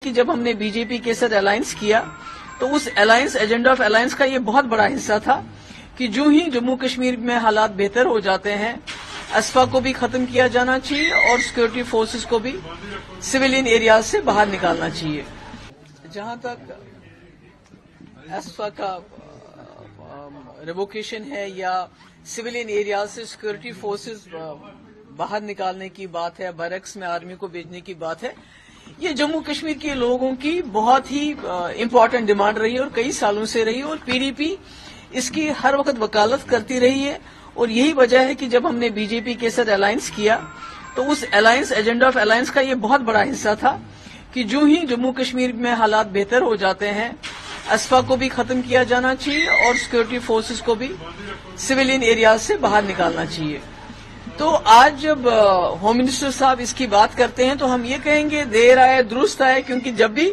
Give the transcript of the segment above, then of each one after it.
کہ جب ہم نے بی جے پی کے ساتھ الائنس کیا تو اس الائنس ایجنڈا آف الائنس کا یہ بہت بڑا حصہ تھا کہ جو ہی جموں کشمیر میں حالات بہتر ہو جاتے ہیں اسفا کو بھی ختم کیا جانا چاہیے اور سیکورٹی فورسز کو بھی سویلین ایریاز سے باہر نکالنا چاہیے. جہاں تک اسفا کا ریووکیشن ہے یا سویلین ایریاز سے سیکورٹی فورسز باہر نکالنے کی بات ہے، بیرکس میں آرمی کو بھیجنے کی بات ہے، یہ جموں کشمیر کے لوگوں کی بہت ہی امپورٹنٹ ڈیمانڈ رہی ہے اور کئی سالوں سے رہی ہے اور پی ڈی پی اس کی ہر وقت وکالت کرتی رہی ہے. اور یہی وجہ ہے کہ جب ہم نے بی جے پی کے ساتھ الائنس کیا تو اس الائنس ایجنڈا آف الائنس کا یہ بہت بڑا حصہ تھا کہ جو ہی جموں کشمیر میں حالات بہتر ہو جاتے ہیں اسفا کو بھی ختم کیا جانا چاہیے اور سیکورٹی فورسز کو بھی سویلین ایریاز سے باہر نکالنا چاہیے. تو آج جب ہوم منسٹر صاحب اس کی بات کرتے ہیں تو ہم یہ کہیں گے دیر آئے درست آئے، کیونکہ جب بھی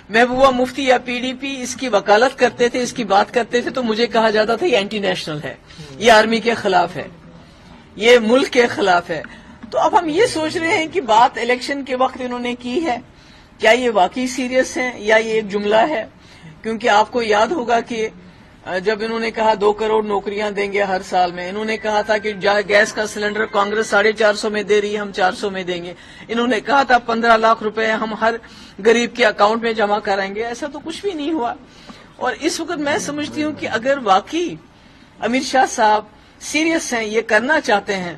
محبوبہ مفتی یا پی ڈی پی اس کی وکالت کرتے تھے، اس کی بات کرتے تھے تو مجھے کہا جاتا تھا یہ اینٹی نیشنل ہے، یہ آرمی کے خلاف ہے، یہ ملک کے خلاف ہے. تو اب ہم یہ سوچ رہے ہیں کہ بات الیکشن کے وقت انہوں نے کی ہے، کیا یہ واقعی سیریس ہے یا یہ ایک جملہ ہے؟ کیونکہ آپ کو یاد ہوگا کہ جب انہوں نے کہا 2 کروڑ نوکریاں دیں گے ہر سال میں، انہوں نے کہا تھا کہ گیس کا سلنڈر کانگریس 450 میں دے رہی ہے، ہم 400 میں دیں گے. انہوں نے کہا تھا 15 لاکھ روپے ہم ہر غریب کے اکاؤنٹ میں جمع کرائیں گے. ایسا تو کچھ بھی نہیں ہوا. اور اس وقت میں سمجھتی ہوں کہ اگر واقعی امت شاہ صاحب سیریس ہیں، یہ کرنا چاہتے ہیں،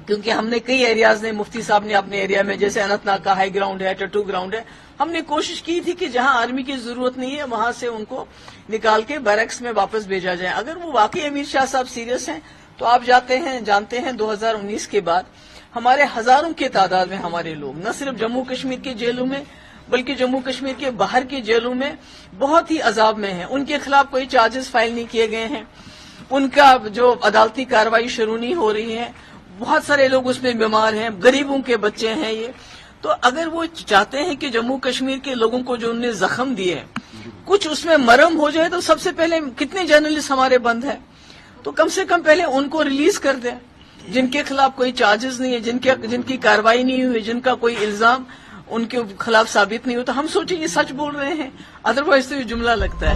کیونکہ ہم نے کئی ایریاز نے، مفتی صاحب نے اپنے ایریا میں جیسے اننت ناگ کا ہائی گراؤنڈ ہے، ٹٹو گراؤنڈ ہے، ہم نے کوشش کی تھی کہ جہاں آرمی کی ضرورت نہیں ہے وہاں سے ان کو نکال کے بیرکس میں واپس بھیجا جائے. اگر وہ واقعی امت شاہ صاحب سیریس ہیں تو آپ جانتے ہیں 2019 کے بعد ہمارے ہزاروں کی تعداد میں ہمارے لوگ نہ صرف جموں کشمیر کے جیلوں میں بلکہ جموں کشمیر کے باہر کے جیلوں میں بہت ہی عذاب میں ہیں. ان کے خلاف کوئی چارجز فائل نہیں کیے گئے ہیں، ان کا جو عدالتی کارروائی شروع نہیں ہو رہی ہے، بہت سارے لوگ اس میں بیمار ہیں، غریبوں کے بچے ہیں یہ. تو اگر وہ چاہتے ہیں کہ جموں کشمیر کے لوگوں کو جو انہوں نے زخم دیے کچھ اس میں مرہم ہو جائے، تو سب سے پہلے کتنے جرنلسٹ ہمارے بند ہیں، تو کم سے کم پہلے ان کو ریلیز کر دیں جن کے خلاف کوئی چارجز نہیں ہے، جن کی کارروائی نہیں ہوئی، جن کا کوئی الزام ان کے خلاف ثابت نہیں ہو. تو ہم سوچیں یہ سچ بول رہے ہیں، ادروائز تو یہ جملہ لگتا ہے.